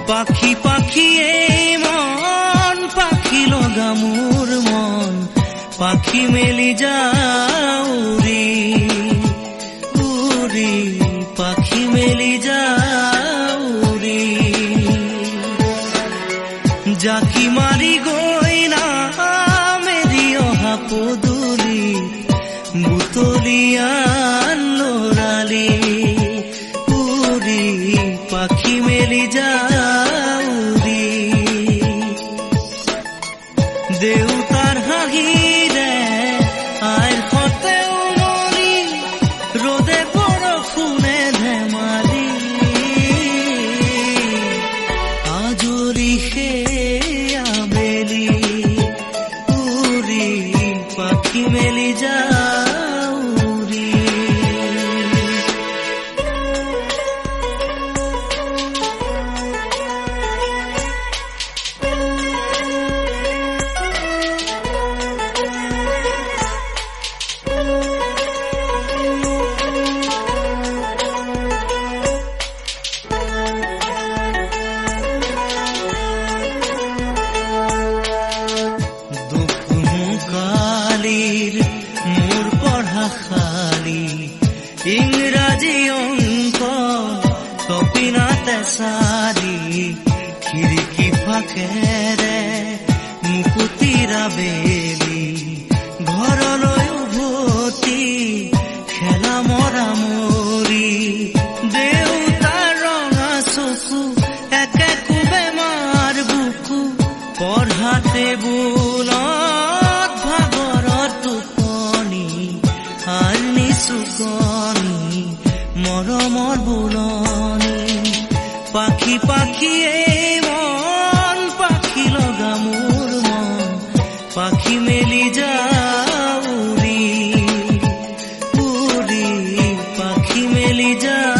পাখি পাখি এই মন পাখি লগা মোৰ মন পাখি মেলি যাও উৰি উৰি পাখি মেলি যাও উৰি জাকি মাৰি গৈ না মেলি অহা পদূলি বুটলিয়ান লৰালি উৰি পাখি মেলি যাও উৰি দেউতাৰ হাঁহিৰে আইৰ সতে উমলি ৰ'দে বৰষুণে ধেমালি আজৰি সেই আবেলি উৰি পাখি মেলি যাও উৰি মোৰ পঢ়া খালি ইংৰাজী অংক কপিনাতে চাৰি খিৰিকী ফাকেৰে মুকুতিৰা বেলি ঘৰলৈ উভতি খেলা মৰা মৰি দেউতাৰ ৰঙা চকু একে কোবে মাৰ বুকু পঢ়া টেবুলত ভাগৰত টোপনি আনি চুকনি মৰমৰ বুলনি পাখি পাখি এই মন পাখি লগা মোৰ মন পাখি মেলি যাও উৰি উৰি পাখি মেলি যাও